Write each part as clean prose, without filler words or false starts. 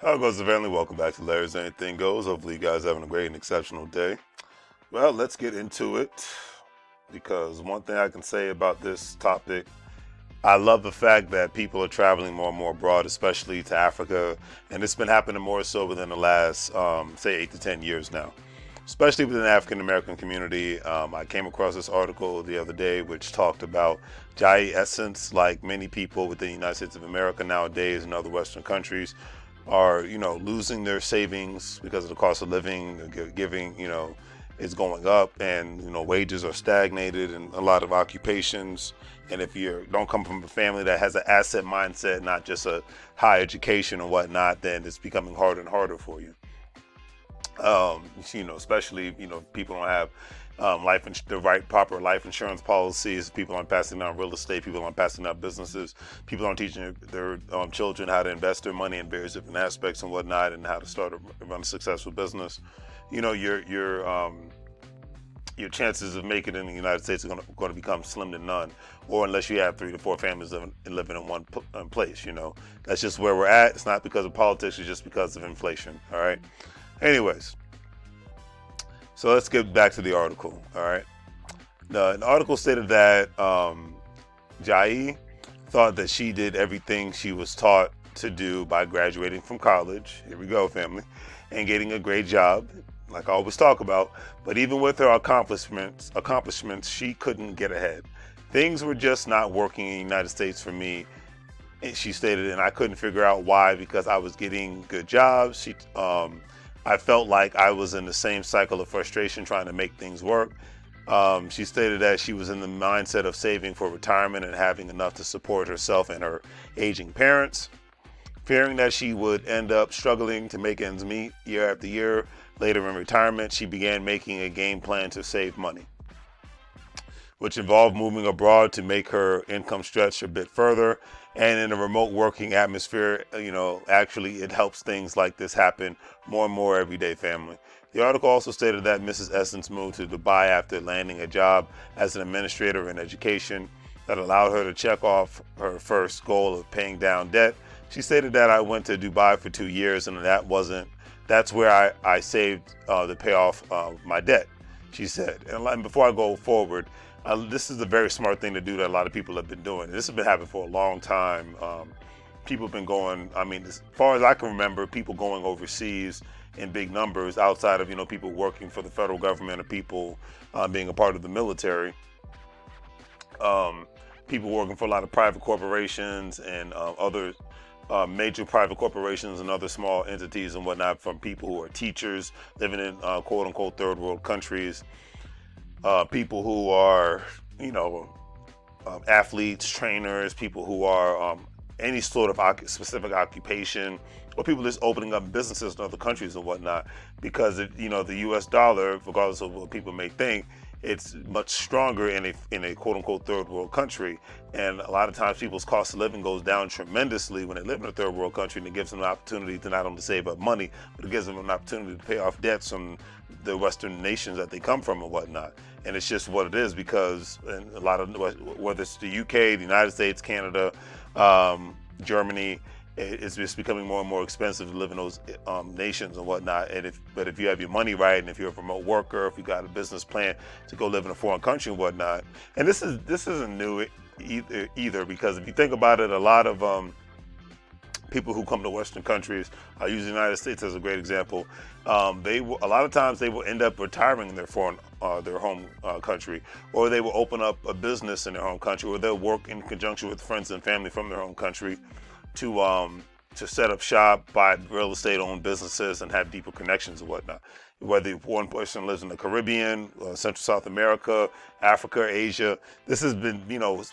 How goes the family? Welcome back to Larry's Anything Goes. Hopefully you guys are having a great and exceptional day. Well, let's get into it because one thing I can say about this topic, I love the fact that people are traveling more and more abroad, especially to Africa, and it's been happening more so within the last, say, 8 to 10 years now. Especially within the African American community. I came across this article the other day which talked about Jai Essence, like many people within the United States of America nowadays and other Western countries, are losing their savings because of the cost of living, giving is going up, and wages are stagnated in a lot of occupations. And if you don't come from a family that has an asset mindset, not just a high education or whatnot, then it's becoming harder and harder for you. Especially people don't have the right proper life insurance policies. People aren't passing down real estate. People aren't passing down businesses. People aren't teaching their children how to invest their money in various different aspects and whatnot, and how to run a successful business. Your chances of making it in the United States are going to become slim to none, or unless you have 3 to 4 families living in one place. That's just where we're at. It's not because of politics. It's just because of inflation. All right. Anyways, so let's get back to the article. All right. The article stated that Jai thought that she did everything she was taught to do by graduating from college. Here we go, family, and getting a great job, like I always talk about. But even with her accomplishments, she couldn't get ahead. Things were just not working in the United States for me, she stated, and I couldn't figure out why, because I was getting good jobs. I felt like I was in the same cycle of frustration trying to make things work. She stated that she was in the mindset of saving for retirement and having enough to support herself and her aging parents. Fearing that she would end up struggling to make ends meet year after year later in retirement, she began making a game plan to save money, which involved moving abroad to make her income stretch a bit further. And in a remote working atmosphere, actually it helps things like this happen more and more every day, family. The article also stated that Mrs. Essence moved to Dubai after landing a job as an administrator in education that allowed her to check off her first goal of paying down debt. She stated that I went to Dubai for 2 years, and that's where I saved to pay off my debt, she said. And before I go forward, this is a very smart thing to do that a lot of people have been doing. This has been happening for a long time. People have been going, as far as I can remember, people going overseas in big numbers outside of, people working for the federal government or people being a part of the military. People working for a lot of private corporations and other major private corporations and other small entities and whatnot, from people who are teachers living in quote unquote third world countries. People who are, athletes, trainers, people who are any sort of specific occupation, or people just opening up businesses in other countries and whatnot. Because the U.S. dollar, regardless of what people may think, it's much stronger in a quote unquote third world country. And a lot of times people's cost of living goes down tremendously when they live in a third world country, and it gives them an opportunity to not only save up money, but it gives them an opportunity to pay off debts from the Western nations that they come from and whatnot. And it's just what it is, because in a lot of, whether it's the UK, the United States, Canada, Germany, it's just becoming more and more expensive to live in those nations and whatnot. But if you have your money right, and if you're a remote worker, if you got a business plan to go live in a foreign country and whatnot, and this isn't new either, because if you think about it, a lot of people who come to Western countries, I use the United States as a great example. A lot of times they will end up retiring in their home country, or they will open up a business in their home country, or they'll work in conjunction with friends and family from their home country to set up shop, buy real estate, own businesses, and have deeper connections and whatnot. Whether one person lives in the Caribbean, Central South America, Africa, Asia, this has been,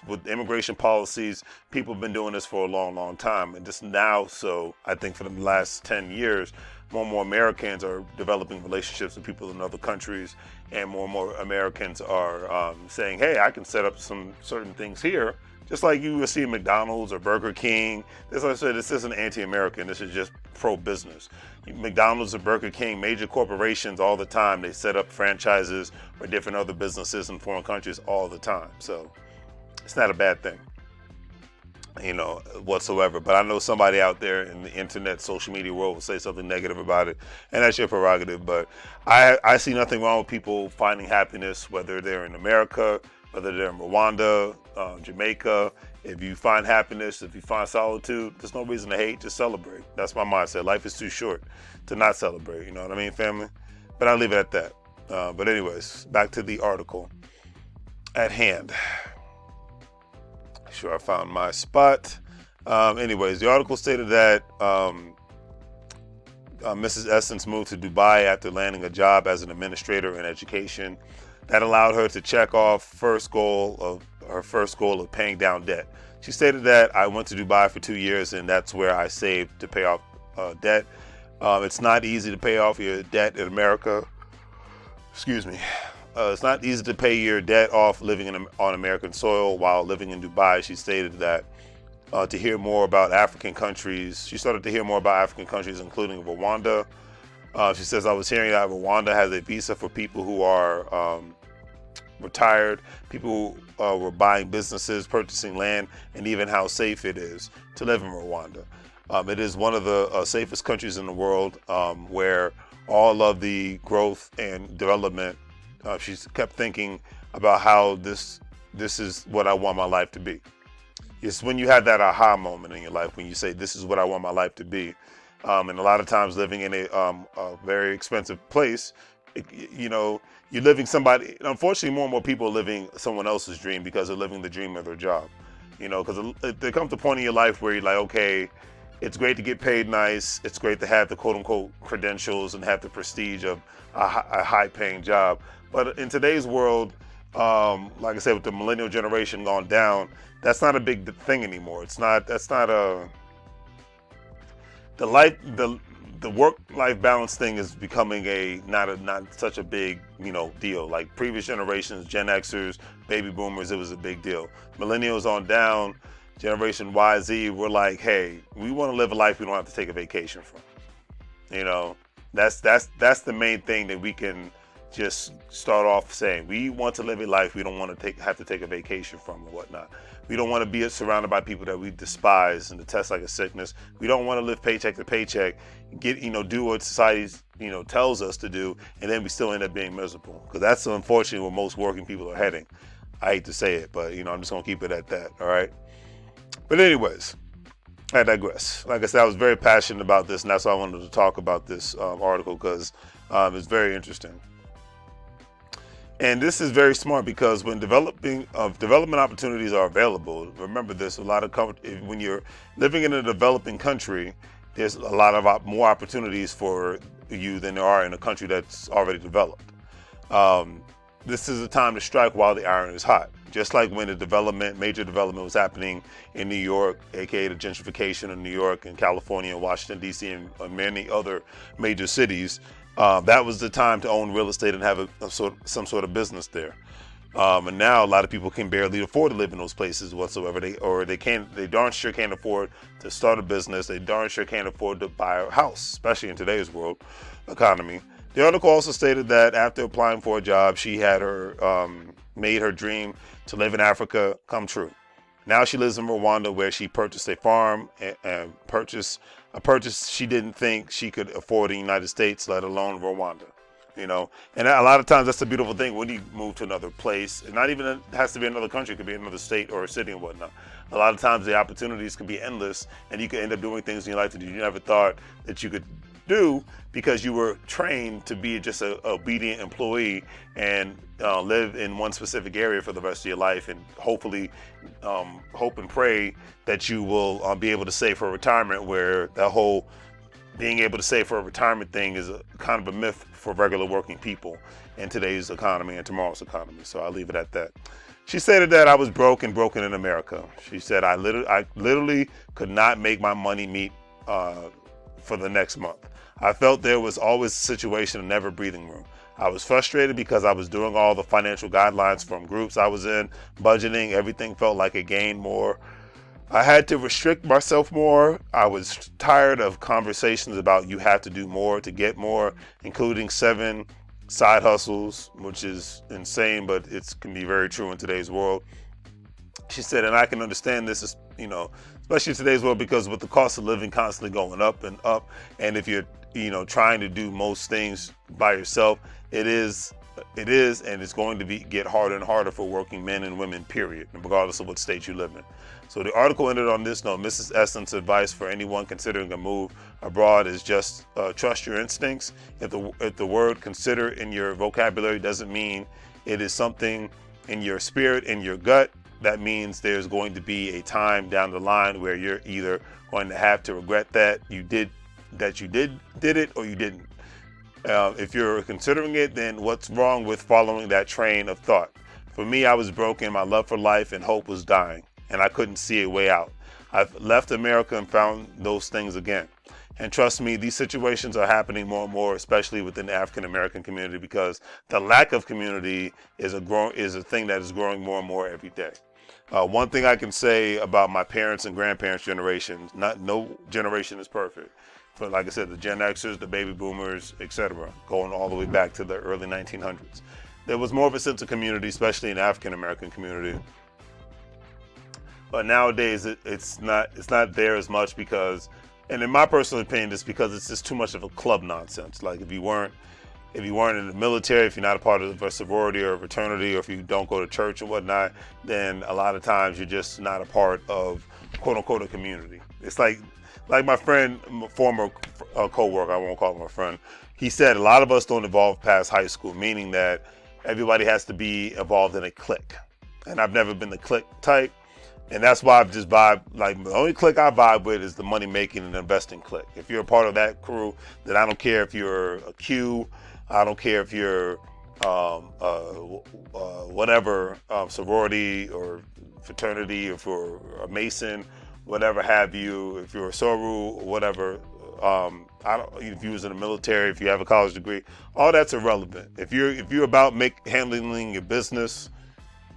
with immigration policies, people have been doing this for a long, long time. And just now, so I think for the last 10 years, more and more Americans are developing relationships with people in other countries, and more Americans are saying, hey, I can set up some certain things here. Just like you will see McDonald's or Burger King. As I said, this isn't anti-American. This is just pro-business. McDonald's or Burger King, major corporations all the time, they set up franchises or different other businesses in foreign countries all the time. So it's not a bad thing. whatsoever. But I know somebody out there in the internet, social media world will say something negative about it, and that's your prerogative. But I see nothing wrong with people finding happiness, whether they're in America, whether they're in Rwanda, Jamaica. If you find happiness, if you find solitude, there's no reason to hate, just celebrate. That's my mindset. Life is too short to not celebrate, you know what I mean, family? But I'll leave it at that. But anyways, back to the article at hand. Sure, I found my spot. Anyways, the article stated that Mrs. Essence moved to Dubai after landing a job as an administrator in education. That allowed her to check off her first goal of paying down debt. She stated that I went to Dubai for 2 years, and that's where I saved to pay off debt. It's not easy to pay off your debt in America. Excuse me. It's not easy to pay your debt off living on American soil while living in Dubai. She stated that to hear more about African countries, she started to hear more about African countries, including Rwanda. She says, I was hearing that Rwanda has a visa for people who are retired, people who were buying businesses, purchasing land, and even how safe it is to live in Rwanda. It is one of the safest countries in the world where all of the growth and development, she kept thinking about how this is what I want my life to be. It's when you have that aha moment in your life, when you say, this is what I want my life to be. And a lot of times living in a very expensive place, you're living somebody, unfortunately more and more people are living someone else's dream because they're living the dream of their job. Because there comes a point in your life where you're like, okay, it's great to get paid nice. It's great to have the quote unquote credentials and have the prestige of a high paying job. But in today's world, like I said, with the millennial generation gone down, that's not a big thing anymore. The work-life balance thing is becoming not such a big, deal. Like previous generations, Gen Xers, baby boomers, it was a big deal. Millennials on down, Generation Y, Z, we're like, hey, we want to live a life we don't have to take a vacation from. That's the main thing that we can just start off saying. We want to live a life we don't want to have to take a vacation from or whatnot. We don't want to be surrounded by people that we despise and detest like a sickness. We don't want to live paycheck to paycheck, do what society tells us to do, and then we still end up being miserable. Because that's unfortunately where most working people are heading. I hate to say it, but I'm just gonna keep it at that. All right. But anyways, I digress. Like I said, I was very passionate about this, and that's why I wanted to talk about this article, because it's very interesting. And this is very smart, because when development opportunities are available, remember this, when you're living in a developing country, there's a lot of more opportunities for you than there are in a country that's already developed. This is a time to strike while the iron is hot. Just like when major development was happening in New York, aka the gentrification of New York and California and Washington, D.C. and many other major cities, that was the time to own real estate and have some sort of business there. And now a lot of people can barely afford to live in those places whatsoever. They darn sure can't afford to start a business. They darn sure can't afford to buy a house, especially in today's world economy. The article also stated that after applying for a job, she had made her dream to live in Africa come true. Now she lives in Rwanda, where she purchased a farm and purchased a purchase she didn't think she could afford in the United States, let alone Rwanda. And a lot of times that's the beautiful thing when you move to another place. And not even it has to be another country, it could be another state or a city and whatnot. A lot of times the opportunities can be endless, and you can end up doing things in your life that you never thought that you could do, because you were trained to be just an obedient employee and live in one specific area for the rest of your life, and hopefully hope and pray that you will be able to save for retirement, where that whole being able to save for a retirement thing is kind of a myth for regular working people in today's economy and tomorrow's economy. So I'll leave it at that. She stated that I was broken in America. She said, I literally could not make my money meet for the next month. I felt there was always a situation of never breathing room. I was frustrated because I was doing all the financial guidelines from groups I was in, budgeting, everything felt like it gained more. I had to restrict myself more. I was tired of conversations about you have to do more to get more, including 7 side hustles, which is insane, but it can be very true in today's world. She said, and I can understand this, is, especially in today's world, because with the cost of living constantly going up and up, and if you're, trying to do most things by yourself, it is, and it's going to get harder and harder for working men and women, period, regardless of what state you live in. So the article ended on this note: Mrs. Essence advice for anyone considering a move abroad is just trust your instincts. If the word consider in your vocabulary doesn't mean it is something in your spirit, in your gut, that means there's going to be a time down the line where you're either going to have to regret that you did it or you didn't. If you're considering it, then what's wrong with following that train of thought? For me, I was broken. My love for life and hope was dying, and I couldn't see a way out. I've left America and found those things again. And trust me, these situations are happening more and more, especially within the African American community, because the lack of community is a thing that is growing more and more every day. One thing I can say about my parents and grandparents' generations: no generation is perfect. But like I said, the Gen Xers, the baby boomers, etc., going all the way back to the early 1900s, there was more of a sense of community, especially in the African American community. But nowadays, it's not there as much because, and in my personal opinion, it's because it's just too much of a club nonsense. Like if you weren't in the military, if you're not a part of a sorority or a fraternity, or if you don't go to church or whatnot, then a lot of times you're just not a part of, quote unquote, a community. It's like my friend, former co-worker, I won't call him a friend, he said a lot of us don't evolve past high school, meaning that everybody has to be involved in a clique. And I've never been the clique type. And that's why I've just vibed, like the only clique I vibe with is the money making and investing clique. If you're a part of that crew, then I don't care if you're a Q, I don't care if you're whatever, sorority or fraternity, if you're a Mason, whatever have you, if you're a Soru, whatever, if you was in the military, if you have a college degree, all that's irrelevant. If you're about handling your business,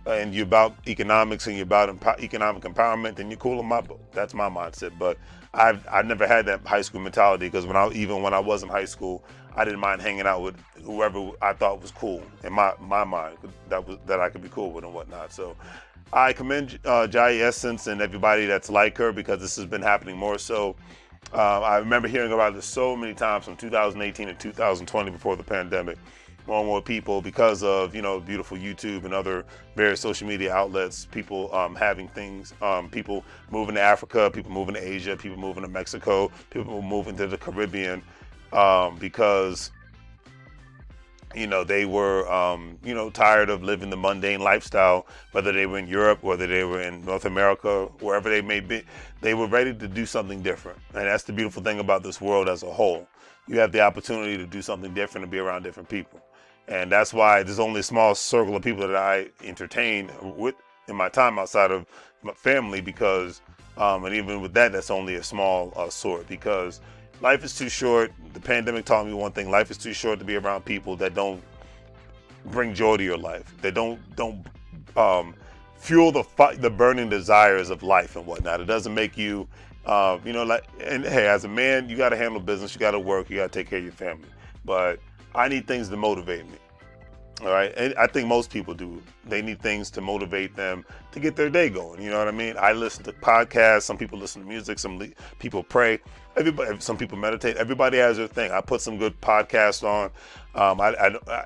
and you're about economics and you're about economic empowerment, then you're cool in my book. That's my mindset. But I've never had that high school mentality, because when I was in high school, I didn't mind hanging out with whoever I thought was cool in my mind, that I could be cool with and whatnot. So I commend Jai Essence and everybody that's like her, because this has been happening more so. I remember hearing about this so many times from 2018 and 2020 before the pandemic. More and more people, because of beautiful YouTube and other various social media outlets, people having things, people moving to Africa, people moving to Asia, people moving to Mexico, people moving to the Caribbean, because they were tired of living the mundane lifestyle, whether they were in Europe, whether they were in North America, wherever they may be. They were ready to do something different, and that's the beautiful thing about this world as a whole. You have the opportunity to do something different and be around different people. And that's why there's only a small circle of people that I entertain with in my time outside of my family, because, and even with that, that's only a small sort, because life is too short. The pandemic taught me one thing: life is too short to be around people that don't bring joy to your life, that don't fuel the burning desires of life and whatnot. It doesn't make you, and hey, as a man, you got to handle business, you got to work, you got to take care of your family. But I need things to motivate me. All right. And I think most people do. They need things to motivate them to get their day going. You know what I mean? I listen to podcasts. Some people listen to music. Some people pray. Some people meditate. Everybody has their thing. I put some good podcasts on.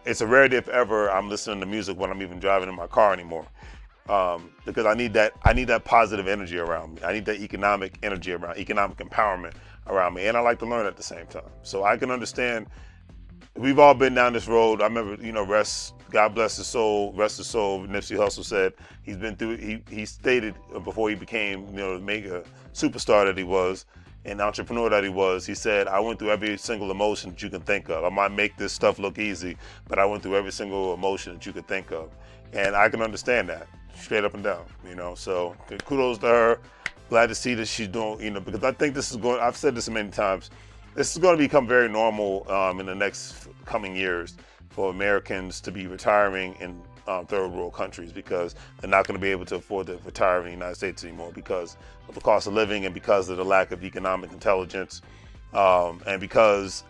It's a rarity if ever I'm listening to music when I'm even driving in my car anymore. Because I need that positive energy around me. I need that economic energy around, economic empowerment around me. And I like to learn at the same time. So I can understand. We've all been down this road. I remember, God bless his soul, rest his soul. Nipsey Hussle said he's been through. He stated before he became, the mega superstar that he was, and entrepreneur that he was. He said, "I went through every single emotion that you can think of. I might make this stuff look easy, but I went through every single emotion that you could think of," and I can understand that straight up and down. So kudos to her. Glad to see that she's doing. Because I think this is going. I've said this many times. This is going to become very normal in the next coming years for Americans to be retiring in third world countries, because they're not going to be able to afford to retire in the United States anymore because of the cost of living and because of the lack of economic intelligence, and because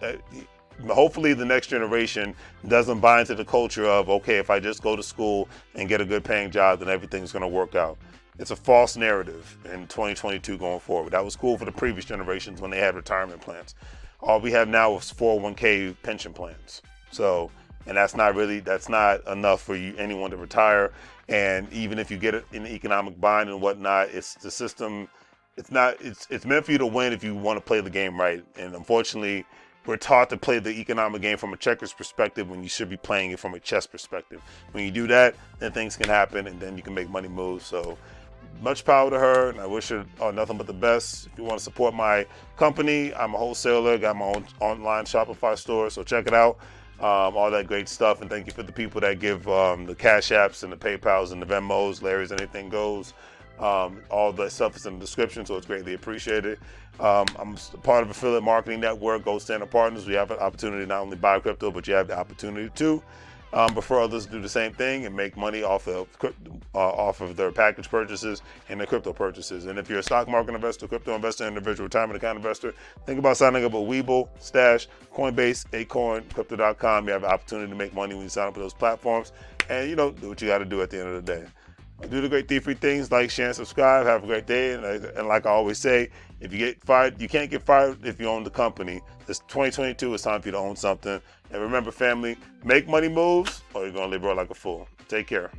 hopefully the next generation doesn't buy into the culture of, okay, if I just go to school and get a good paying job, then everything's going to work out. It's a false narrative in 2022 going forward. That was cool for the previous generations when they had retirement plans. All we have now is 401k pension plans. So, and that's not enough for anyone to retire. And even if you get it in the economic bind and whatnot, it's the system. It's meant for you to win if you want to play the game right. And unfortunately, we're taught to play the economic game from a checkers perspective when you should be playing it from a chess perspective. When you do that, then things can happen and then you can make money moves. So much power to her, and I wish her nothing but the best. If you want to support my company, I'm a wholesaler, got my own online Shopify store, so check it out. All that great stuff, and thank you for the people that give the Cash Apps and the PayPals and the Venmos. Larry's Anything Goes. All the stuff is in the description, so it's greatly appreciated. I'm part of Affiliate Marketing Network, Gold Standard Partners. We have an opportunity to not only buy crypto, but you have the opportunity to refer others to do the same thing and make money off of their package purchases and their crypto purchases. And if you're a stock market investor, crypto investor, individual retirement account investor, think about signing up with WEBULL, Stash, Coinbase, Acorn, Crypto.com. You have an opportunity to make money when you sign up with those platforms. And do what you got to do at the end of the day. Do the great D3 things, like, share, and subscribe. Have a great day. And like I always say, if you get fired, you can't get fired if you own the company. This 2022 is time for you to own something. And remember, family, make money moves or you're going to live like a fool. Take care.